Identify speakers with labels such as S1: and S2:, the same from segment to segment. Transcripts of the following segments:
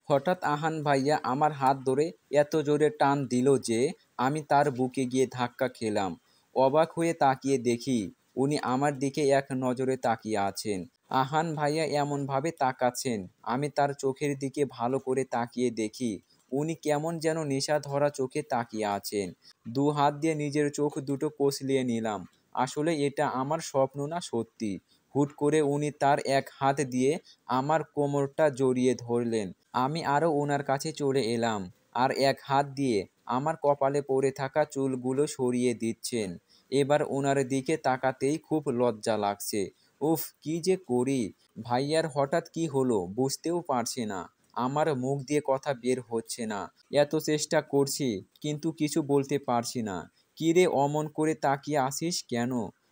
S1: হঠাৎ আহান ভাইয়া আমার হাত ধরে এত জোরে টান দিল যে আমি তার বুকে গিয়ে ধাক্কা খেলাম। অবাক হয়ে তাকিয়ে দেখি উনি আমার দিকে এক নজরে তাকিয়ে আছেন। আহান ভাইয়া এমনভাবে তাকাচ্ছেন, আমি তার চোখের দিকে ভালো করে তাকিয়ে দেখি উনি কেমন যেন নেশা ধরা চোখে তাকিয়ে আছেন। দু হাত দিয়ে নিজের চোখ দুটো কচলিয়ে নিলাম। আসলে এটা আমার স্বপ্ন না সত্যি। হুট করে উনি তার এক হাত দিয়ে আমার কোমরটা জড়িয়ে ধরলেন। আমি আরও ওনার কাছে চলে এলাম, আর এক হাত দিয়ে আমার কপালে পড়ে থাকা চুলগুলো সরিয়ে দিচ্ছেন। এবার ওনার দিকে তাকাতেই খুব লজ্জা লাগছে। উফ, কি যে করি! ভাইয়ার হঠাৎ কি হলো বুঝতেও পারছি না। আমার মুখ দিয়ে কথা বের হচ্ছে না। এত চেষ্টা করছি কিন্তু কিছু বলতে পারছি না। কিরে, অমন করে তাকিয়ে আসিস কেন?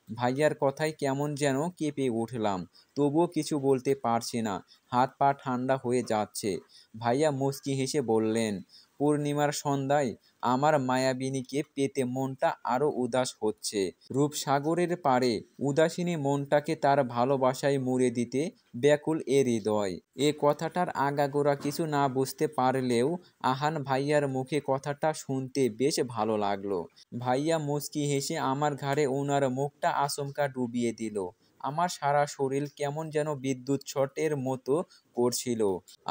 S1: ভাইয়ার কথায় কেমন যেন কেঁপে উঠলাম, তবুও কিছু বলতে পারছি না। হাত পা ঠান্ডা হয়ে যাচ্ছে। ভাইয়া মুচকি হেসে বললেন, পূর্ণিমার সন্ধ্যায় আমার মায়াবিনীকে পেতে মনটা আরো উদাস হচ্ছে। রূপসাগরের পাড়ে উদাসিনী মনটাকে তার ভালোবাসায় মুড়ে দিতে ব্যাকুল এ হৃদয়। এ কথাটার আগাগোড়া কিছু না বুঝতে পারলেও আহান ভাইয়ার মুখে কথাটা শুনতে বেশ ভালো লাগলো। ভাইয়া মুচকি হেসে আমার ঘাড়ে ওনার মুখটা আচমকা ডুবিয়ে দিল। আমার সারা শরীর কেমন যেন বিদ্যুৎ শটের মতো করছিল।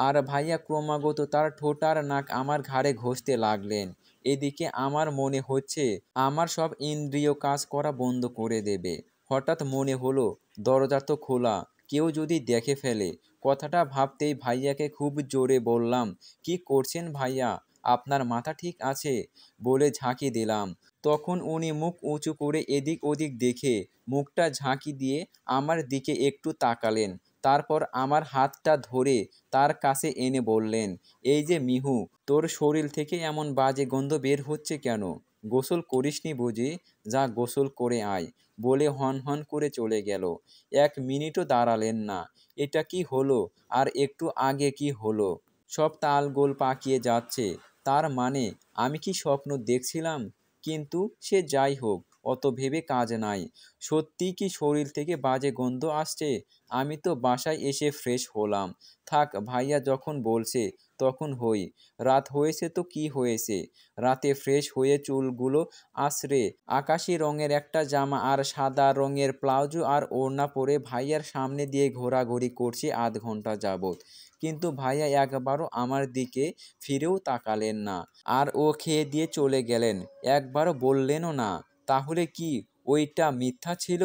S1: আর ভাইয়া ক্রমাগত তার ঠোঁট আর নাক আমার ঘাড়ে ঘষতে লাগলেন। এদিকে আমার মনে হচ্ছে আমার সব ইন্দ্রিয় কাজ করা বন্ধ করে দেবে। হঠাৎ মনে হলো দরজা তো খোলা, কেউ যদি দেখে ফেলে। কথাটা ভাবতেই ভাইয়াকে খুব জোরে বললাম, কি করছেন ভাইয়া, আপনার মাথা ঠিক আছে? বলে ঝাঁকি দিলাম। তখন উনি মুখ উঁচু করে এদিক ওদিক দেখে মুখটা ঝাঁকি দিয়ে আমার দিকে একটু তাকালেন। তারপর আমার হাতটা ধরে তার কাছে এনে বললেন, এই যে মিহু, তোর শরীর থেকে এমন বাজে গন্ধ বের হচ্ছে কেন? গোসল করিসনি বুঝি? যা গোসল করে আয়। বলে হন হন করে চলে গেল। 1 মিনিটও দাঁড়ালেন না। এটা কি হলো আর একটু আগে কি হলো? সব তালগোল পাকিয়ে যাচ্ছে। তার মানে আমি কি স্বপ্ন দেখছিলাম? কিন্তু সে যাই হোক, অত ভেবে কাজ নাই। সত্যিই কি শরীর থেকে বাজে গন্ধ আসছে? আমি তো বাসায় এসে ফ্রেশ হলাম। থাক, ভাইয়া যখন বলছে তখন হই। রাত হয়েছে তো কি হয়েছে? রাতে ফ্রেশ হয়ে চুলগুলো আঁচড়ে আকাশি রঙের একটা জামা আর সাদা রঙের প্লাজো আর ওড়না পরে ভাইয়ার সামনে দিয়ে ঘোরাঘুরি করছি আধ ঘন্টা যাবৎ। কিন্তু ভাইয়া একবারও আমার দিকে ফিরেও তাকালেন না। আর ও খেয়ে দিয়ে চলে গেলেন, একবারও বললেনও না। তাহলে কি ওইটা মিথ্যা ছিল?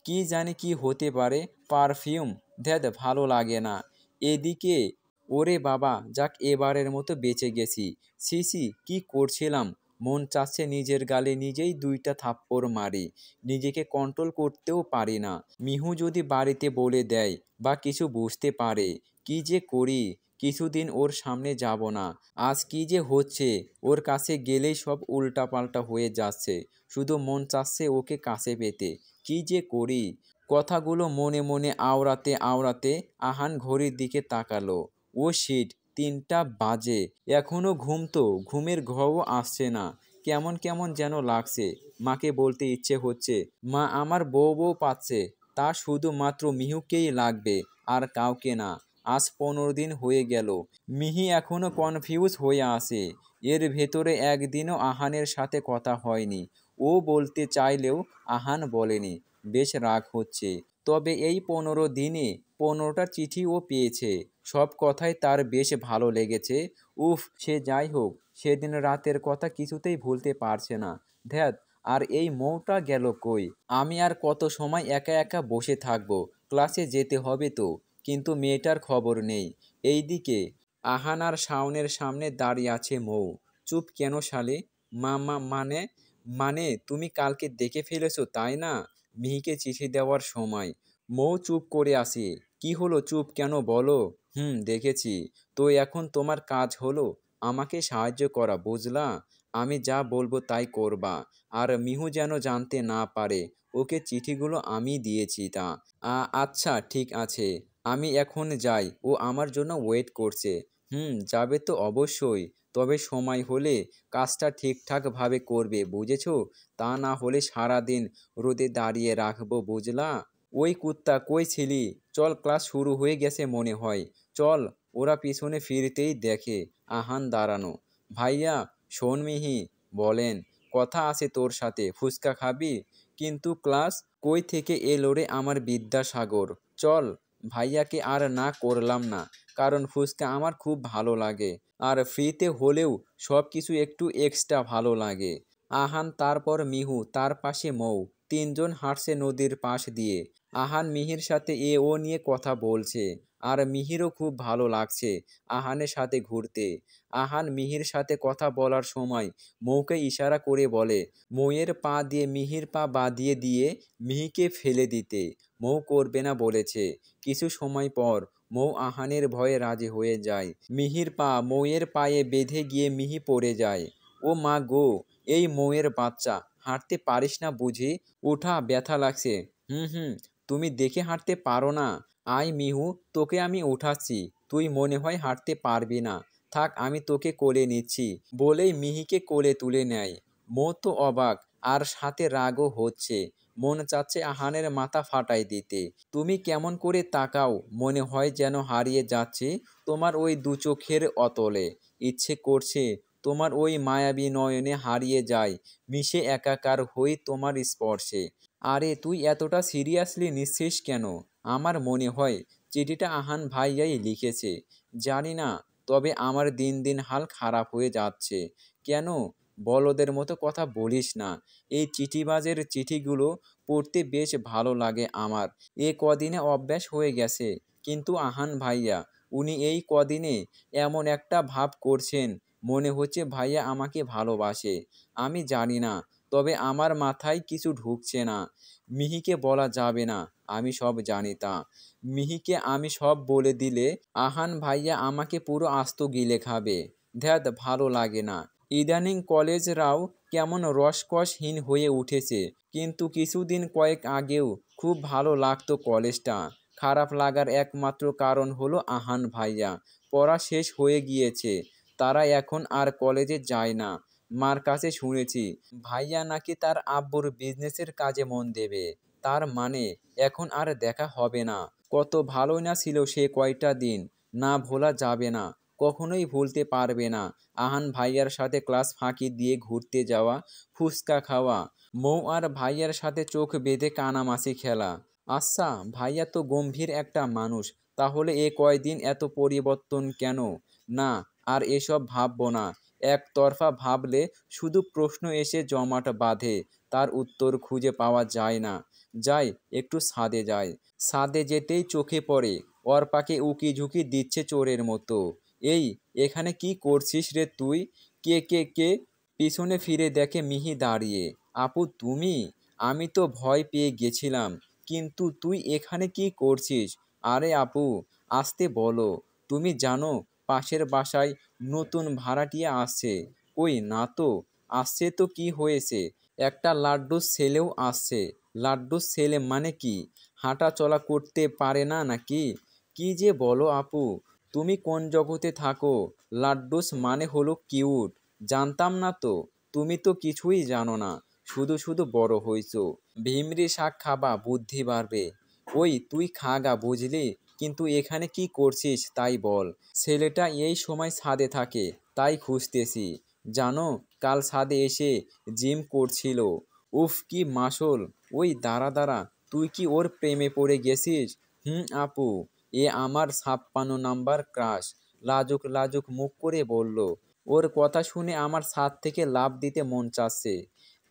S1: কি জানি কি হতে পারে। পারফিউম? ধ্যাৎ, ভালো লাগে না। এদিকে ওরে বাবা, যাক এবারের মতো বেঁচে গেছি। ছি ছি, কি করছিলাম? মন চাচ্ছে নিজের গালে নিজেই 2টা থাপ্পড় মারি। নিজেকে কন্ট্রোল করতেও পারি না। মিহু যদি বাড়িতে বলে দেয় বা কিছু বুঝতে পারে, কি যে করি। কিছুদিন ওর সামনে যাব না। আজ কি যে হচ্ছে, ওর কাছে গেলেই সব উল্টাপাল্টা হয়ে যাচ্ছে। শুধু মন চাচ্ছে ওকে কাছে পেতে। কি যে করি। কথাগুলো মনে মনে আওড়াতে আওড়াতে আহান ঘড়ির দিকে তাকালো। ও শিট, 3টা বাজে। এখনো ঘুম তো, ঘুমের ঘুমও আসছে না। কেমন কেমন যেন লাগছে। মাকে বলতে ইচ্ছে হচ্ছে, মা, আমার বউ বউ পাচ্ছে। তা শুধুমাত্র মিহুকেই লাগবে, আর কাউকে না। আজ 15 দিন হয়ে গেল। মিহি এখনো কনফিউজ হয়ে আছে। এর ভেতরে একদিনও আহানের সাথে কথা হয়নি। ও বলতে চাইলেও আহান বলেনি। বেশ রাগ হচ্ছে। তবে এই 15 দিনে 15টা চিঠি ও পেয়েছে। সব কথাই তার বেশ ভালো লেগেছে। উফ, সে যাই হোক, সেদিন রাতের কথা কিছুতেই ভুলতে পারছে না। ধ্যাৎ, আর এই মৌটা গেল কই? আমি আর কত সময় একা একা বসে থাকবো? ক্লাসে যেতে হবে তো। কিন্তু মেয়েটার খবর নেই। এইদিকে আহান আর শাওনের সামনে দাঁড়িয়ে আছে মৌ। চুপ কেন শালে? মানে মানে তুমি কালকে দেখে ফেলেছো তাই না? মিহিকে চিঠি দেওয়ার সময়। মৌ চুপ করে আছে। কি হলো, চুপ কেন বলো? দেখেছি। তো এখন তোমার কাজ হলো আমাকে সাহায্য করা, বুঝলা? আমি যা বলবো তাই করবা। আর মিহু যেন জানতে না পারে ওকে চিঠিগুলো আমি দিয়েছি তা। আচ্ছা ঠিক আছে। আমি এখন যাই, ও আমার জন্য ওয়েট করছে। যাবে তো অবশ্যই। তবে সময় হলে কাজটা ঠিকঠাকভাবে করবে, বুঝেছো? তা না হলে সারাদিন রোদে দাঁড়িয়ে রাখবো, বুঝলা? ওই কুত্তা, কই ছিলি? চল, ক্লাস শুরু হয়ে গেছে মনে হয়। চল। ওরা পিছনে ফিরতেই দেখে আহান দাঁড়ানো। ভাইয়া, শোন মিহি, বলেন, কথা আছে তোর সাথে, ফুচকা খাবি? কিন্তু ক্লাস কই থেকে এলো রে আমার বিদ্যাসাগর? চল। ভাইয়াকে আর না করলাম না, কারণ ফুচকা আমার খুব ভালো লাগে, আর ফ্রিতে হলেও সব কিছু একটু এক্সট্রা ভালো লাগে। আহান, তারপর মিহু, তার পাশে মৌ, তিনজন হাঁটছে নদীর পাশ দিয়ে। আহান মিহির সাথে এ ও নিয়ে কথা বলছে, আর মিহিরও খুব ভালো লাগছে আহানের সাথে ঘুরতে। আহান মিহির সাথে কথা বলার সময় মৌকে ইশারা করে বলে মৌয়ের পা দিয়ে মিহির পা বাঁধিয়ে দিয়ে মিহিকে ফেলে দিতে। মৌ করবে না বলেছে। কিছু সময় পর মৌ আহানের ভয়ে রাজি হয়ে যায়। মিহির পা মৌয়ের পায়ে বেঁধে গিয়ে মিহি পড়ে যায়। ও মা গো, এই মৌয়ের বাচ্চা, হাঁটতে পারিস না বুঝি? ওঠা, ব্যথা লাগছে। হুম, তুমি দেখে হাঁটতে পারো না? আয় মিহু, তোকে আমি উঠাচ্ছি, তুই মনে হয় হাঁটতে পারবি না। থাক, আমি তোকে কোলে নিচ্ছি, বলেই মিহিকে কোলে তুলে নেয়। মৌ তো অবাক, আর সাথে রাগও হচ্ছে। মন চাচ্ছে আহানের মাথা ফাটাই দিতে। তুমি কেমন করে তাকাও, মনে হয় যেন হারিয়ে যাচ্ছে তোমার ওই দু চোখের অতলে। ইচ্ছে করছে তোমার ওই মায়াবী নয়নে হারিয়ে যায়, মিশে একাকার হই তোমার স্পর্শে। আরে তুই এতটা সিরিয়াসলি নিচ্ছিস কেন? আমার মনে হয় চিঠিটা আহান ভাইয়াই লিখেছে। জানি না, তবে আমার দিন দিন হাল খারাপ হয়ে যাচ্ছে। কেন? বলদের মতো কথা বলিস না। এই চিঠিবাজের চিঠিগুলো পড়তে বেশ ভালো লাগে আমার। এ কদিনে অভ্যাস হয়ে গেছে। কিন্তু আহান ভাইয়া, উনি এই কদিনে এমন একটা ভাব করছেন, মনে হচ্ছে ভাইয়া আমাকে ভালোবাসে। আমি জানি না, তবে আমার মাথায় কিছু ঢুকছে না। মিহিকে বলা যাবে না, আমি সব জানি তা। মিহিকে আমি সব বলে দিলে আহান ভাইয়া আমাকে পুরো আস্ত গিলে খাবে। ধ্যাত, ভালো লাগে না। ইদানিং কলেজরাও কেমন রসকসহীন হয়ে উঠেছে। কিন্তু কিছুদিন কয়েক আগেও খুব ভালো লাগতো কলেজটা। খারাপ লাগার একমাত্র কারণ হলো আহান ভাইয়া। পড়া শেষ হয়ে গিয়েছে, তারা এখন আর কলেজে যায় না। মার কাছে শুনেছি ভাইয়া নাকি তার আব্বুর বিজনেসের কাজে মন দেবে। তার মানে এখন আর দেখা হবে না। কত ভালোই না ছিল সে কয়টা দিন, না ভোলা যাবে না, কখনোই ভুলতে পারবে না। আহান ভাইয়ার সাথে ক্লাস ফাঁকি দিয়ে ঘুরতে যাওয়া, ফুচকা খাওয়া, মৌ আর ভাইয়ার সাথে চোখ বেঁধে কানামাছি খেলা। আচ্ছা, ভাইয়া তো গম্ভীর একটা মানুষ, তাহলে এ কয়দিন এত পরিবর্তন কেন? না, আর এসব ভাববো না। একতরফা ভাবলে শুধু প্রশ্ন এসে জমাট বাঁধে, তার উত্তর খুঁজে পাওয়া যায় না। যাই, একটু ছাদে যাই। ছাদে যেতেই চোখে পড়ে অর্পাকে উকিঝুঁকি দিচ্ছে চোরের মতো। এই, এখানে কি করছিস রে তুই? কে? পিছনে ফিরে দেখে মিহি দাঁড়িয়ে। আপু, তুমি? আমি তো ভয় পেয়ে গেছিলাম। কিন্তু তুই এখানে কি করছিস? আরে আপু, আসতে বলো। তুমি জানো পাশের বাসায় নতুন ভাড়াটিয়া আসছে? কই না তো। আসছে তো কি হয়েছে, একটা লাড্ডুর ছেলেও আসছে। লাড্ডুর ছেলে মানে কি? হাঁটা চলা করতে পারে না নাকি? কি যে বলো আপু, তুমি কোন জগতে থাকো? লাড্ডুস মানে হলো কিউট। জানতাম না তো। তুমি তো কিছুই জানো না, শুধু শুধু বড় হইছো। ভিমরি শাক খাবা, বুদ্ধি বাড়বে। ওই তুই খাগা, বুঝলি? কিন্তু এখানে কি করছিস তাই বল। ছেলেটা এই সময় ছাদে থাকে, তাই খুঁজতেছি। জানো, কাল ছাদে এসে জিম করছিল। উফ, কি মাসল। ওই দাঁড়া, তুই কি ওর প্রেমে পড়ে গেছিস? আপু, এ আমার ৫৬ নাম্বার ক্রাশ। লাজুক লাজুক মুখ করে বলল। ওর কথা শুনে আমার ছাদ থেকে লাফ দিতে মন চাচ্ছে।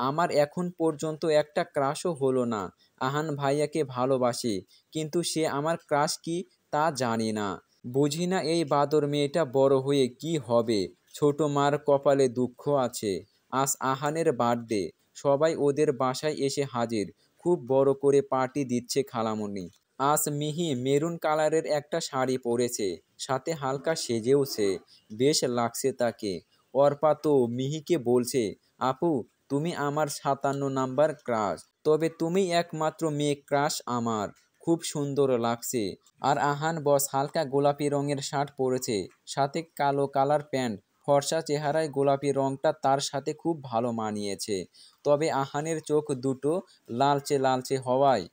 S1: আমার এখন পর্যন্ত একটা ক্রাশও হলো না। আহান ভাইয়াকে ভালোবাসি, কিন্তু সে আমার ক্রাশ কি তা জানি না। বুঝি না এই বাদর মেয়েটা বড় হয়ে কি হবে। ছোট মার কপালে দুঃখ আছে। আজ আহানের বার্থডে, সবাই ওদের বাসায় এসে হাজির। খুব বড় করে পার্টি দিচ্ছে খালামণি। আজ মিহি মেরুন কালারের একটা শাড়ি পরেছে, সাথে হালকা সেজেওছে, বেশ লাগছে তাকে। অর্পা তো মিহিকে বলছে, আপু, তুমি আমার ৫৭ নাম্বার ক্রাশ, তবে তুমি একমাত্র মেয়ে ক্রাশ আমার। খুব সুন্দর লাগছে। আর আহান বস হালকা গোলাপি রঙের শার্ট পরেছে, সাথে কালো কালার প্যান্ট। ফর্সা চেহারায় গোলাপি রঙটা তার সাথে খুব ভালো মানিয়েছে। তবে আহানের চোখ দুটো লালচে লালচে হওয়ায়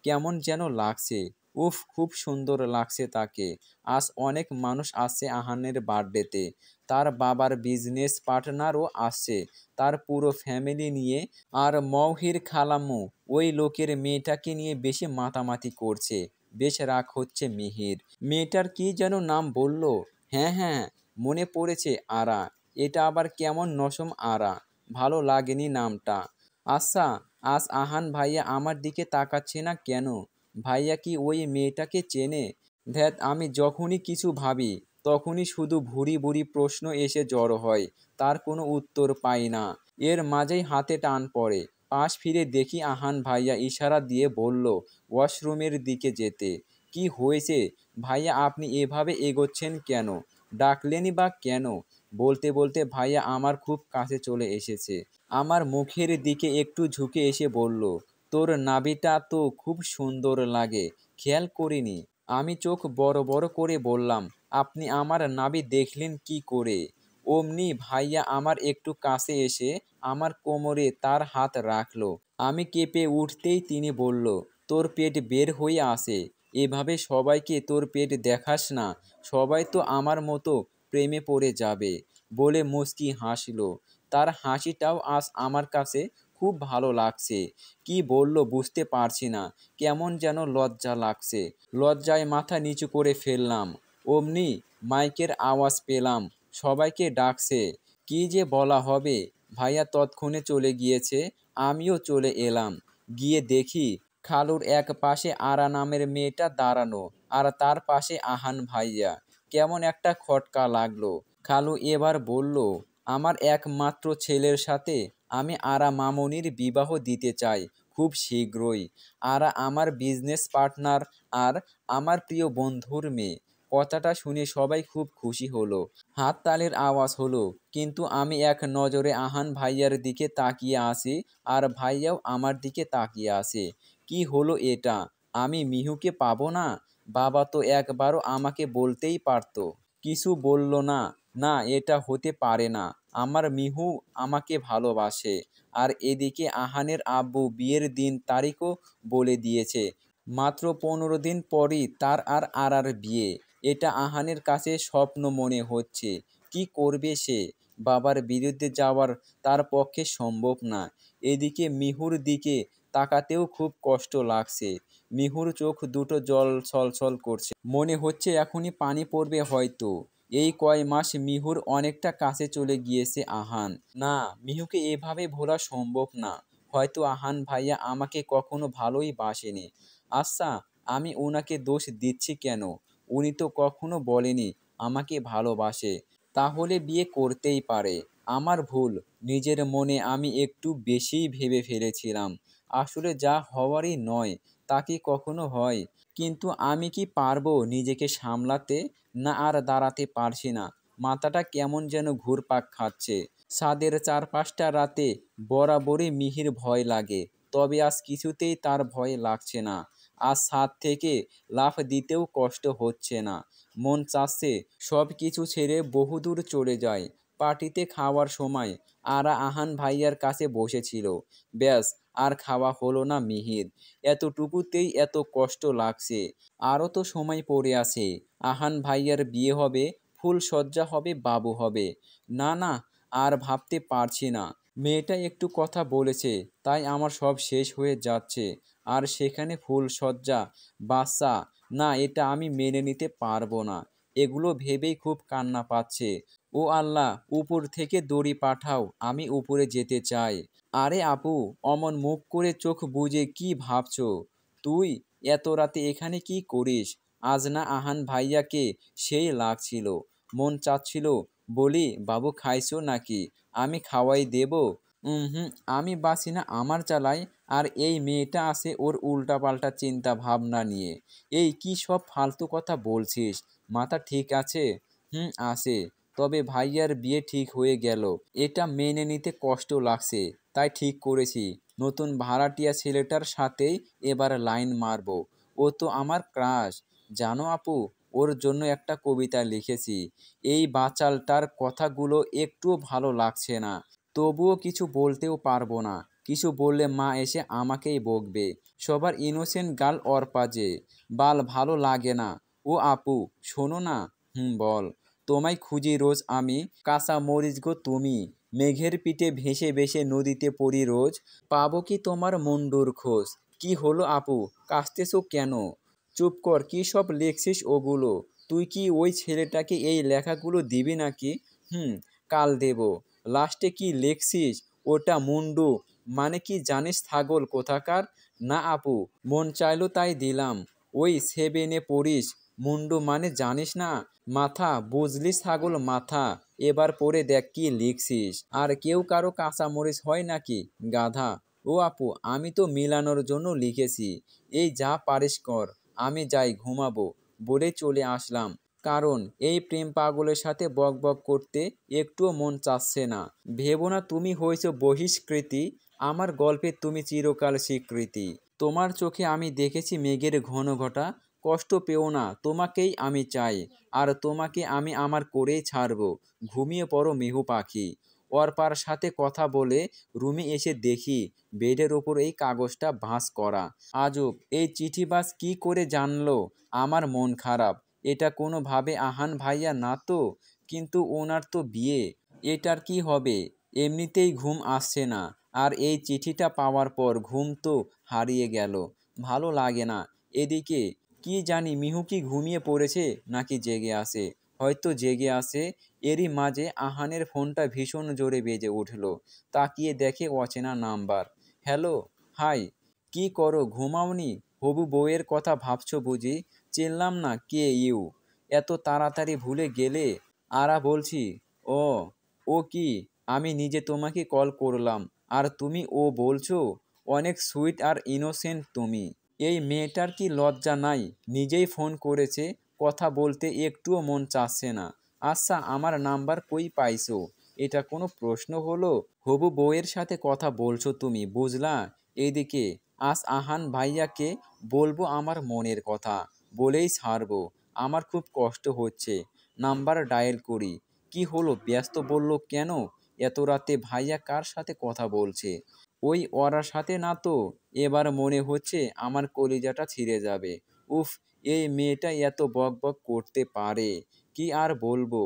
S1: কেমন যেন লাগছে। উফ, খুব সুন্দর লাগছে তাকে। আজ অনেক মানুষ আসছে আহানের বার্থডেতে। তার বাবার বিজনেস পার্টনারও আসছে, তার পুরো ফ্যামিলি নিয়ে। আর মৌহির খালাম্মু ওই লোকের মেয়েটাকে নিয়ে বেশি মাতামাতি করছে। বেশ রাগ হচ্ছে মিহির। মেয়েটার কি যেন নাম বলল? হ্যাঁ হ্যাঁ, মনে পড়েছে, আরা। এটা আবার কেমন নসম আরা? ভালো লাগেনি নামটা। আচ্ছা, আজ আহান ভাইয়া আমার দিকে তাকাচ্ছে না কেন? ভাইয়া কি ওই মেয়েটাকে চেনে? ধ্যাত, আমি যখনই কিছু ভাবি তখনই শুধু ভুরি ভুরি প্রশ্ন এসে জড়ো হয়, তার কোনো উত্তর পাই না। এর মাঝেই হাতে টান পড়ে। পাশ ফিরে দেখি আহান ভাইয়া ইশারা দিয়ে বলল ওয়াশরুমের দিকে যেতে। কি হয়েছে ভাইয়া, আপনি এভাবে এগোচ্ছেন কেন? ডাকলেনই বা কেন? বলতে বলতে ভাইয়া আমার খুব কাছে চলে এসেছে। আমার মুখের দিকে একটু ঝুঁকে এসে বলল, তোর নাভিটা তো খুব সুন্দর লাগে, খেয়াল করিনি। আমি চোখ বড় বড় করে বললাম, আপনি আমার নাভি দেখলেন কি করে? অমনি ভাইয়া আমার একটু কাছে এসে আমার কোমরে তার হাত রাখলো। আমি কেঁপে উঠতেই তিনি বলল, তোর পেট বের হয়ে আসে। এভাবে সবাইকে তোর পেট দেখাস না, সবাই তো আমার মতো প্রেমে পড়ে যাবে। বলে মুচকি হাসলো। তার হাসিটাও আজ আমার কাছে খুব ভালো লাগছে। কি বলল বুঝতে পারছি না, কেমন যেন লজ্জা লাগছে। লজ্জায় মাথা নিচু করে ফেললাম। অমনি মাইকের আওয়াজ পেলাম, সবাইকে ডাকছে। কি যে বলা হবে! ভাইয়া তৎক্ষণে চলে গিয়েছে, আমিও চলে এলাম। গিয়ে দেখি খালুর এক পাশে আরা নামের মেয়েটা দাঁড়ানো, আর তার পাশে আহান ভাইয়া। কেমন একটা খটকা লাগলো। খালু এবার বলল, আমার একমাত্র ছেলের সাথে আমি আরা মামনির বিবাহ দিতে চাই খুব শীঘ্রই। আরা আমার বিজনেস পার্টনার আর আমার প্রিয় বন্ধুর মেয়ে। কথাটা শুনে সবাই খুব খুশি হলো। হাততালির আওয়াজ হলো। কিন্তু আমি এক নজরে আহান ভাইয়ার দিকে তাকিয়ে আছি, আর ভাইয়াও আমার দিকে তাকিয়ে আছে। কি হলো এটা? আমি মিহুকে পাবো না? বাবা তো একবারও আমাকে বলতেই পারতো। কিছু বলল না। না, এটা হতে পারে না। আমার মিহু আমাকে ভালোবাসে। আর এদিকে আহানের আব্বু বিয়ের দিন তারিখও বলে দিয়েছে। মাত্র 15 দিন পরই তার আর আরার বিয়ে। এটা আহানের কাছে স্বপ্ন মনে হচ্ছে। কি করবে সে? বাবার বিরুদ্ধে যাওয়ার তার পক্ষে সম্ভব না। এদিকে মিহুর দিকে তাকাতেও খুব কষ্ট লাগছে। মিহুর চোখ দুটো জল ছলছল করছে। মনে হচ্ছে এখনই পানি পড়বে হয়তো। এই কয় মাস মিহুর অনেকটা কাছে চলে গিয়েছে আহান। না, মিহুকে এভাবে ভোলা সম্ভব না। হয়তো আহান ভাইয়া আমাকে কখনো ভালোই বাসেনি। আচ্ছা, আমি উনাকে দোষ দিচ্ছি কেন? উনি তো কখনো বলেনি আমাকে ভালোবাসে। তাহলে বিয়ে করতেই পারে। আমার ভুল। নিজের মনে আমি একটু বেশিই ভেবে ফেলেছিলাম। আসলে যা হওয়ারই নয় তা কি কখনো হয়? কিন্তু আমি কি পারবো নিজেকে সামলাতে? না, আর দাঁড়াতে পারছি না। মাথাটা কেমন যেন ঘুরপাক খাচ্ছে। ছাদের 4-5টা রাতে বরাবরই মিহির ভয় লাগে। তবে আজ কিছুতেই তার ভয় লাগছে না। আজ ছাদ থেকে লাফ দিতেও কষ্ট হচ্ছে না। মন চাচ্ছে সব কিছু ছেড়ে বহুদূর চলে যায়। পার্টিতে খাওয়ার সময় আরা আহান ভাইয়ার কাছে বসেছিল। ব্যাস, আর খাওয়া হলো না মিহির। এতটুকুতেই এত কষ্ট লাগছে। আরও তো সময় পড়ে আছে। আহান ভাইয়ার বিয়ে হবে, ফুলসজ্জা হবে, বাবু হবে। না না, আর ভাবতে পারছি না। মেয়েটা একটু কথা বলেছে, তাই আমার সব শেষ হয়ে যাচ্ছে। আর সেখানে ফুলসজ্জা, বাচ্চা। না, এটা আমি মেনে নিতে পারবো না। এগুলো ভেবেই খুব কান্না পাচ্ছে। ও আল্লাহ, উপর থেকে দড়ি পাঠাও, আমি উপরে যেতে চাই। আরে আপু, অমন মুখ করে চোখ বুজে কি ভাবছো? তুই এত রাতে এখানে কি করিস? আজ না আহান ভাইয়াকে সেই লাগছিল। মন চাচ্ছিল বলি, বাবু খাইছো নাকি? আমি খাওয়াই দেব। হুম, আমি বাঁচি না আমার জ্বালায়, আর এই মেয়েটা আছে ওর উল্টাপাল্টা চিন্তা ভাবনা নিয়ে। এই কি সব ফালতু কথা বলছিস? মাথা ঠিক আছে? আছে। তবে ভাইয়ার বিয়ে ঠিক হয়ে গেল, এটা মেনে নিতে কষ্ট লাগছে। তাই ঠিক করেছি, নতুন ভাড়াটিয়া ছেলেটার সাথেই এবার লাইন মারবো। ও তো আমার ক্রাশ। জানো আপু, ওর জন্য একটা কবিতা লিখেছি। এই বাচালটার কথাগুলো একটুও ভালো লাগছে না, তবুও কিছু বলতেও পারবো না। কিছু বললে মা এসে আমাকেই বকবে। সবার ইনোসেন্ট গার্ল অর্পা যে। বাল ভালো লাগে না। ও আপু, শোনো না। বল। তোমায় খুঁজি রোজ আমি, কাঁচা মরিচ গো তুমি। মেঘের পিঠে ভেসে ভেসে নদীতে পড়ি রোজ, পাবো কি তোমার মুন্ডুর খোঁজ। কি হলো আপু, কাঁদতেছো কেন? চুপ কর, কী সব লিখছিস ওগুলো? তুই কি ওই ছেলেটাকে এই লেখাগুলো দিবি নাকি? কাল দেব। লাস্টে কি লিখছিস? ওটা মুন্ডু মানে কি জানিস ছাগল কোথাকার? না আপু, মন চাইলো তাই দিলাম। ওই 7-এ পড়িস, মুন্ডু মানে জানিস না? মাথা, বুঝলি ছাগল মাথা। এবার পড়ে দেখ কি লিখছিস। আর কেউ কারো কাঁচামরিচ হয় নাকি, গাধা? ও আপু, আমি তো মিলানোর জন্য লিখেছি। এই যা পারিস কর, আমি যাই ঘুমাবো বলে চলে আসলাম। কারণ এই প্রেম পাগলের সাথে বক বক করতে একটুও মন চাচ্ছে না। ভেবো না তুমি হয়েছ বহিষ্কৃতি, আমার গল্পে তুমি চিরকাল স্বীকৃতি। তোমার চোখে আমি দেখেছি মেঘের ঘন ঘটা, কষ্ট পেও না, তোমাকেই আমি চাই। আর তোমাকে আমি আমার করেই ছাড়বো। ঘুমিয়ে পড়ো মিহু পাখি। অর্পার সাথে কথা বলে রুমে এসে দেখি বেডের ওপর এই কাগজটা ভাঁজ করা। আজব, এই চিঠিবাজ কি করে জানলো আমার মন খারাপ? এটা কোনোভাবে আহান ভাইয়া না তো? কিন্তু ওনার তো বিয়ে, এটার কি হবে? এমনিতেই ঘুম আসছে না, আর এই চিঠিটা পাওয়ার পর ঘুম তো হারিয়ে গেল। ভালো লাগে না। এদিকে কি জানি মিহু কি ঘুমিয়ে পড়েছে নাকি জেগে আছে। হয়তো জেগে আছে। এরই মাঝে আহানের ফোনটা ভীষণ জোরে বেজে উঠল। তাকিয়ে দেখে অচেনা নাম্বার। Hello, high. কি করো, ঘুমাওনি? হবু বউয়ের কথা ভাবছো বুঝি? চিনলাম না, কে ইউ? এত তাড়াতাড়ি ভুলে গেলে? আরা বলছি। ও, ও কি? আমি নিজে তোমাকে কল করলাম, আর তুমি ও বলছো? অনেক সুইট আর ইনোসেন্ট তুমি। এই মেয়েটার কি লজ্জা নাই? নিজেই ফোন করেছে, কথা বলতে একটুও মন চাচ্ছে না। আচ্ছা, আমার নাম্বার কই পাইছো? এটা কোনো প্রশ্ন হলো? হবু বউয়ের সাথে কথা বলছো তুমি, বুঝলা? এইদিকে আজ আহান ভাইয়াকে বলবো আমার মনের কথা, বলেই ছাড়বো। আমার খুব কষ্ট হচ্ছে। নাম্বার ডায়াল করি। কি হলো, ব্যস্ত বললো কেন? এত রাতে ভাইয়া কার সাথে কথা বলছে? ওই ওরার সাথে না তো? এবার মনে হচ্ছে আমার কলিজাটা ছিঁড়ে যাবে। উফ, এই মেয়েটা এত বক বক করতে পারে, কি আর বলবো।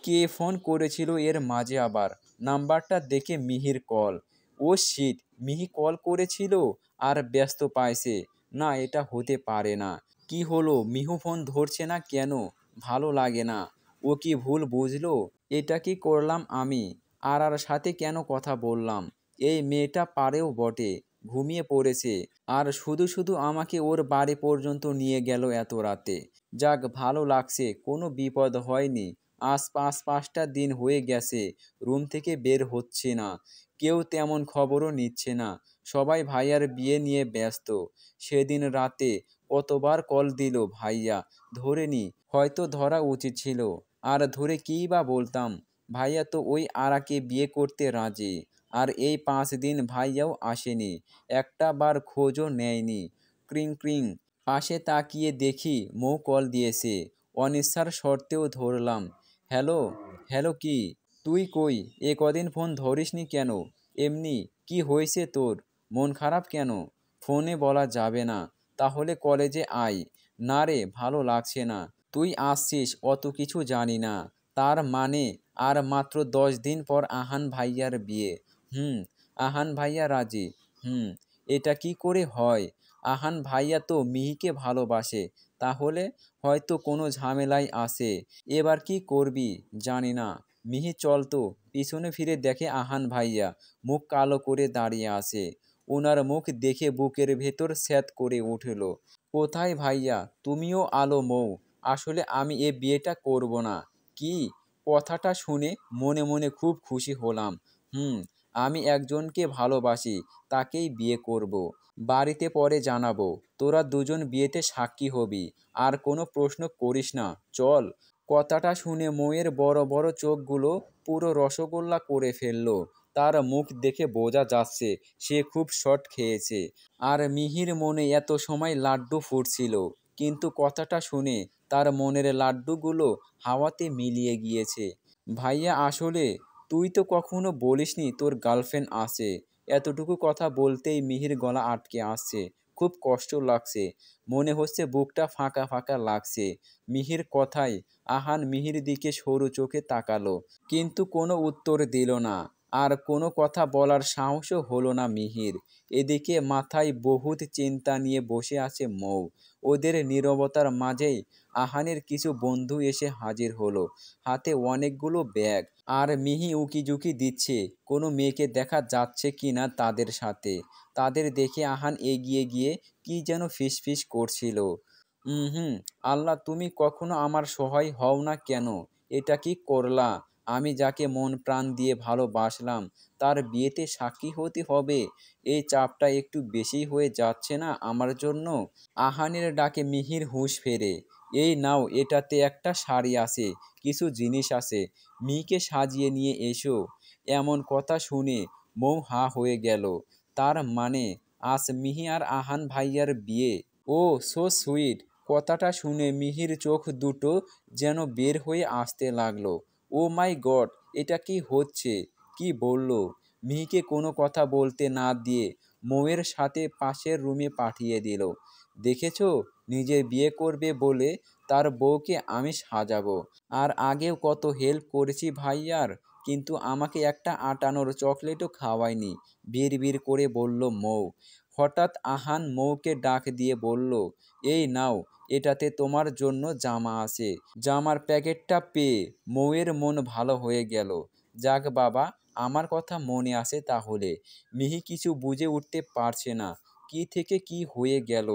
S1: কে ফোন করেছিল এর মাঝে আবার? নাম্বারটা দেখে মিহির কল। ও শিট, মিহি কল করেছিল আর ব্যস্ত পাইছে। না, এটা হতে পারে না। কি হলো, মিহু ফোন ধরছে না কেন? ভালো লাগে না। ও কি ভুল বুঝলো? এটা কি করলাম আমি? আর সাথে কেন কথা বললাম? এই মেয়েটা পারেও বটে। ঘুমিয়ে পড়েছে, আর শুধু শুধু আমাকে ওর বাড়ি পর্যন্ত নিয়ে গেল এত রাতে। যাক, ভালো লাগছে, কোনো বিপদ হয়নি। আজ 5টা দিন হয়ে গেছে রুম থেকে বের হচ্ছে না। কেউ তেমন খবরও নিচ্ছে না। সবাই ভাইয়ার বিয়ে নিয়ে ব্যস্ত। সেদিন রাতে কতবার কল দিল ভাইয়া, ধরেনি। হয়তো ধরা উচিত ছিল। আর ধরে কীই বা বলতাম? ভাইয়া তো ওই আরাকে বিয়ে করতে রাজি। আর এই 5 দিন ভাইয়াও আসেনি, একটা বার খোঁজও নেয়নি। ক্রিং ক্রিং। পাশে তাকিয়ে দেখি মৌ কল দিয়েছে। অনিচ্ছার সত্ত্বেও ধরলাম। হ্যালো। হ্যালো কি? তুই কই? এ কদিন ফোন ধরিসনি কেন? এমনি। কি হয়েছে তোর? মন খারাপ কেন? ফোনে বলা যাবে না। তাহলে কলেজে আয়। না রে, ভালো লাগছে না। তুই আসছিস অত কিছু জানি না। তার মানে আর মাত্র 10 দিন পর আহান ভাইয়ার বিয়ে। আহান ভাইয়া রাজি। এটা কি করে হয়? আহান ভাইয়া তো মিহিকে ভালোবাসে। তাহলে হয়তো কোনো ঝামেলায় আছে। এবার কি করবি জানি না। মিহি চল তো। পিছনে ফিরে দেখে আহান ভাইয়া মুখ কালো করে দাঁড়িয়ে আছে। ওনার মুখ দেখে বুকের ভেতর স্যাঁত করে উঠল। কোথায় ভাইয়া? তুমিও আলো মৌ। আসলে আমি এ বিয়েটা করব না। কি? কথাটা শুনে মনে মনে খুব খুশি হলাম। আমি একজনকে ভালোবাসি, তাকেই বিয়ে করব। বাড়িতে পরে জানাবো। তোরা দুজন বিয়েতে সাক্ষী হবি। আর কোনো প্রশ্ন করিস না, চল। কথাটা শুনে মৌয়ের বড় বড় চোখগুলো পুরো রসগোল্লা করে ফেলল। তার মুখ দেখে বোঝা যাচ্ছে সে খুব শট খেয়েছে। আর মিহির মনে এত সময় লাড্ডু ফুটছিল, কিন্তু কথাটা শুনে তার মনের লাড্ডুগুলো হাওয়াতে মিলিয়ে গিয়েছে। ভাইয়া, আসলে তুই তো কখনো বলিসনি তোর গার্লফ্রেন্ড আছে। এতটুকু কথা বলতেই মিহির গলা আটকে আসছে। খুব কষ্ট লাগছে। মনে হচ্ছে বুকটা ফাঁকা ফাঁকা লাগছে। মিহির কথায় আহান মিহির দিকে সরু চোখে তাকালো, কিন্তু কোনো উত্তর দিল না। আর কোনো কথা বলার সাহসও হলো না মিহির। এদিকে মাথায় বহুত চিন্তা নিয়ে বসে আছে মৌ। ওদের নীরবতার মাঝেই আহানের কিছু বন্ধু এসে হাজির হলো, হাতে অনেকগুলো ব্যাগ। আর মিহি উকিঝুঁকি দিচ্ছে কোনো মেয়েকে দেখা যাচ্ছে কিনা তাদের সাথে। তাদের দেখে আহান এগিয়ে গিয়ে কি যেন ফিসফিস করছিল। হুম, আল্লাহ, তুমি কখনো আমার সহায় হও না কেন? এটা কি করলা? আমি যাকে মন প্রাণ দিয়ে ভালোবাসলাম তার বিয়েতে সাক্ষী হতে হবে। এই চাপটা একটু বেশি হয়ে যাচ্ছে না আমার জন্য? আহানের ডাকে মিহির হুঁশ ফেরে। এই নাও, এটাতে একটা শাড়ি আছে, কিছু জিনিস আছে, মিহিকে সাজিয়ে নিয়ে এসো। এমন কথা শুনে মৌ হা হয়ে গেল। তার মানে আজ মিহি আর আহান ভাইয়ার বিয়ে? ও সো সুইট। কথাটা শুনে মিহির চোখ দুটো যেন বের হয়ে আসতে লাগলো। ও মাই গড, এটা কি হচ্ছে? কি বলল? মিহিকে কোনো কথা বলতে না দিয়ে মৌয়ের সাথে পাশের রুমে পাঠিয়ে দিল। দেখেছো, নিজের বিয়ে করবে বলে তার বউকে আমি সাজাবো। আর আগেও কত হেল্প করেছি ভাইয়ার, কিন্তু আমাকে একটা আটানোর চকলেটও খাওয়ায়নি, বিড়বিড় করে বলল মৌ। হঠাৎ আহান মৌকে ডাক দিয়ে বলল, এই নাও, এটাতে তোমার জন্য জামা আছে। জামার প্যাকেটটা পেয়ে মৌয়ের মন ভালো হয়ে গেল। যাক বাবা, আমার কথা মনে আছে তাহলে। মিহি কিছু বুঝে উঠতে পারছে না কি থেকে কি হয়ে গেল।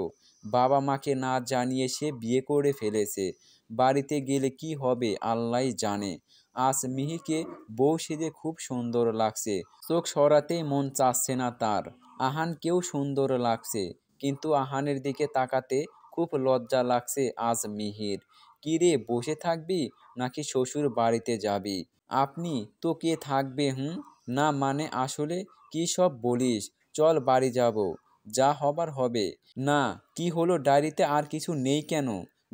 S1: বাবা মাকে না জানিয়ে সে বিয়ে করে ফেলেছে। বাড়িতে গেলে কি হবে আল্লাহই জানে। আজ মিহিকে বউ সেজে খুব সুন্দর লাগছে, চোখ সরাতেই মন চাচ্ছে না তার। আহানকেও সুন্দর লাগছে, কিন্তু আহানের দিকে তাকাতে খুব লজ্জা লাগছে আজ মিহির। কিরে, বসে থাকবি নাকি শ্বশুর বাড়িতে যাবি? আপনি তো কে থাকবে? না মানে আসলে কি সব বলিস? চল বাড়ি যাব, যা হবার হবে। না, কি হলো, ডায়েরিতে আর কিছু নেই কেন?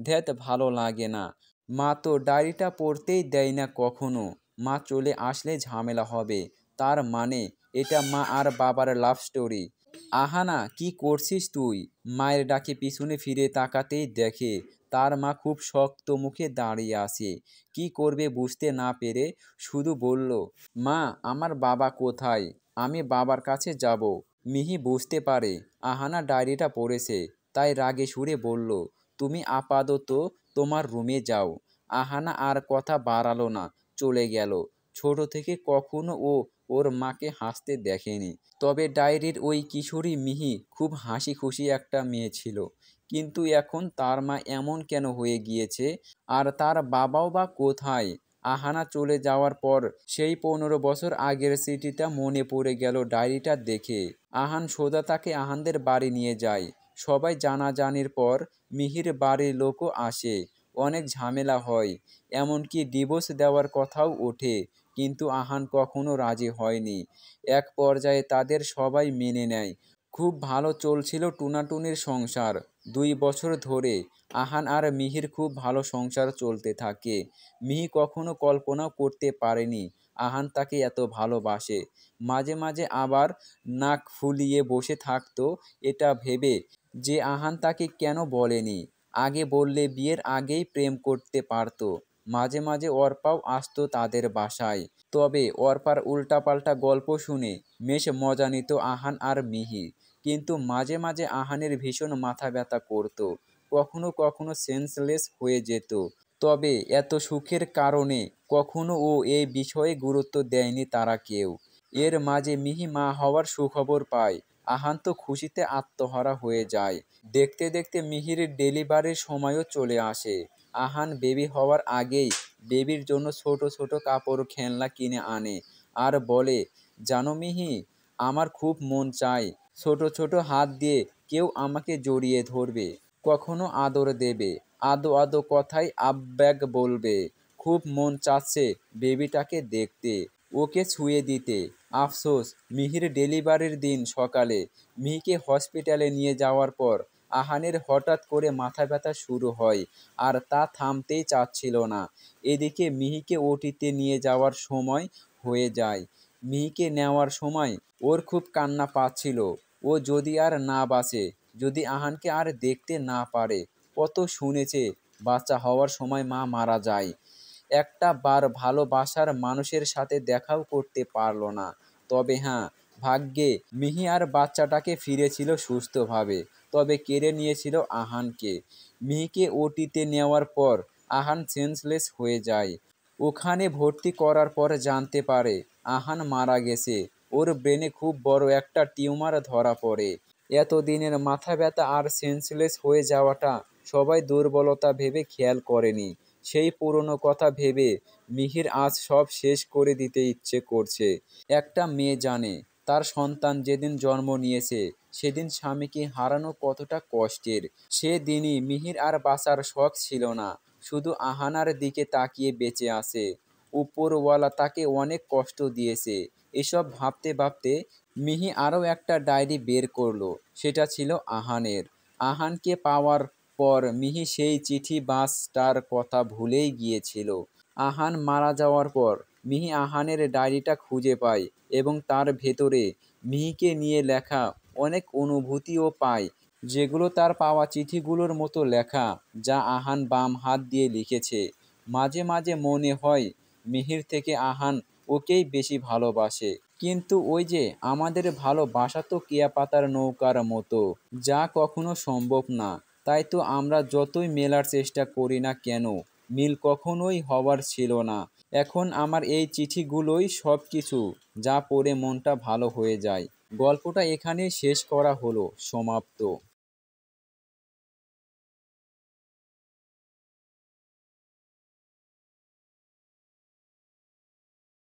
S1: ধ্যাত, ভালো লাগে না। মা তো ডায়েরিটা পড়তেই দেয় না কখনো। মা চলে আসলে ঝামেলা হবে। তার মানে এটা মা আর বাবার লাভ স্টোরি। আহানা, কি করছিস তুই? মায়ের ডাকে পিছনে ফিরে তাকাতেই দেখে তার মা খুব শক্ত মুখে দাঁড়িয়ে আছে। কি করবে বুঝতে না পেরে শুধু বলল, মা, আমার বাবা কোথায়? আমি বাবার কাছে যাব। মিহি বুঝতে পারে আহানা ডায়েরিটা পড়েছে, তাই রাগে সুরে বলল, তুমি আপাতত তোমার রুমে যাও। আহানা আর কথা বাড়ালো না, চলে গেল। ছোট থেকে কখনো ও ওর মাকে হাসতে দেখেনি। তবে ডায়েরির ওই কিশোরী মিহি খুব হাসি খুশি একটা মেয়ে ছিল। কিন্তু এখন তার মা এমন কেন হয়ে গিয়েছে? আর তার বাবাও বা কোথায়? আহানা চলে যাওয়ার পর সেই 15 বছর আগের স্মৃতিটা মনে পড়ে গেল ডায়েরিটা দেখে। আহান সোজা তাকে আহানদের বাড়ি নিয়ে যায়। সবাই জানাজানির পর মিহির বাড়ির লোকও আসে। অনেক ঝামেলা হয়, এমনকি ডিভোর্স দেওয়ার কথাও ওঠে, কিন্তু আহান কখনো রাজি হয়নি। এক পর্যায়ে তাদের সবাই মেনে নেয়। খুব ভালো চলছিল টুনাটুনির সংসার। 2 বছর ধরে আহান আর মিহির খুব ভালো সংসার চলতে থাকে। মিহি কখনো কল্পনাও করতে পারেনি আহান তাকে এত ভালোবাসে। মাঝে মাঝে আবার নাক ফুলিয়ে বসে থাকতো এটা ভেবে যে আহান তাকে কেন বলেনি। আগে বললে বিয়ের আগেই প্রেম করতে পারতো। মাঝে মাঝে অর্পাও আসতো তাদের বাসায়। তবে অর্পার উল্টাপাল্টা গল্প শুনে বেশ মজা নিত আহান আর মিহি। কিন্তু মাঝে মাঝে আহানের ভীষণ মাথা ব্যথা করতো, কখনো কখনো সেন্সলেস হয়ে যেত। তবে এত সুখের কারণে কখনো ও এই বিষয়ে গুরুত্ব দেয়নি তারা কেউ। এর মাঝে মিহি মা হওয়ার সুখবর পায়। আহান তো খুশিতে আত্মহারা হয়ে যায়। দেখতে দেখতে মিহির ডেলিভারির সময়ও চলে আসে। আহান বেবি হওয়ার আগেই বেবির জন্য ছোট ছোট কাপড় খেলনা কিনে আনে আর বলে, জানো মিহি, আমার খুব মন চায় ছোট ছোট হাত দিয়ে কেউ আমাকে জড়িয়ে ধরবে, কখনো আদর দেবে, আদো আদো কথায় আব্যাক বলবে। খুব মন চাচ্ছে বেবিটাকে দেখতে, ওকে ছুঁয়ে দিতে। আফসোস, মিহির ডেলিভারির দিন সকালে মিহিকে হসপিটালে নিয়ে যাওয়ার পর আহানের হঠাৎ করে মাথা ব্যথা শুরু হয়, আর তা থামতেই চাচ্ছিল না। এদিকে মিহিকে ওটিতে নিয়ে যাওয়ার সময় হয়ে যায়। মিহিকে নেওয়ার সময় ওর খুব কান্না পাচ্ছিল। ও যদি আর না বাঁচে, যদি আহানকে আর দেখতে না পারে। কত শুনেছে বাচ্চা হওয়ার সময় মা মারা যায়, একটা বার ভালোবাসার মানুষের সাথে দেখাও করতে পারল না। তবে হ্যাঁ, ভাগ্যে মিহি আর বাচ্চাটাকে ফিরেছিল সুস্থভাবে, তবে কেড়ে নিয়েছিল আহানকে। মিহিকে ওটিতে নেওয়ার পর আহান সেন্সলেস হয়ে যায়। ওখানে ভর্তি করার পর জানতে পারে আহান মারা গেছে। ওর ব্রেনে খুব বড় একটা টিউমার ধরা পড়ে। এতদিনের মাথা ব্যথা আর সেন্সলেস হয়ে যাওয়াটা সবাই দুর্বলতা ভেবে খেয়াল করেনি। সেই পুরনো কথা ভেবে মিহির আজ সব শেষ করে দিতে ইচ্ছে করছে। একটা মেয়ে জানে তার সন্তান যেদিন জন্ম নিয়েছে সেদিন স্বামীকে হারানো কতটা কষ্টের। সেদিনই মিহির আর বাঁচার শখ ছিল না, শুধু আহানার দিকে তাকিয়ে বেঁচে আছে। উপরওয়ালা তাকে অনেক কষ্ট দিয়েছে। এসব ভাবতে ভাবতে মিহি আরও একটা ডায়েরি বের করলো। সেটা ছিল আহানের। আহানকে পাওয়ার পর মিহি সেই চিঠি বাসটার কথা ভুলেই গিয়েছিল। আহান মারা যাওয়ার পর মিহি আহানের ডায়েরিটা খুঁজে পায় এবং তার ভেতরে মিহিকে নিয়ে লেখা অনেক অনুভূতিও পায়, যেগুলো তার পাওয়া চিঠিগুলোর মতো লেখা, যা আহান বাম হাত দিয়ে লিখেছে। মাঝে মাঝে মনে হয় মিহির থেকে আহান ওকেই বেশি ভালোবাসে। কিন্তু ওই যে আমাদের ভালোবাসা তো কেয়া পাতার নৌকার মতো, যা কখনো সম্ভব না। তাই তো আমরা যতই মেলার চেষ্টা করি না কেন, মিল কখনোই হবার ছিল না। এখন আমার এই চিঠিগুলোই সব কিছু, যা পড়ে মনটা ভালো হয়ে যায়। গল্পটা এখানেই শেষ করা হলো, সমাপ্ত।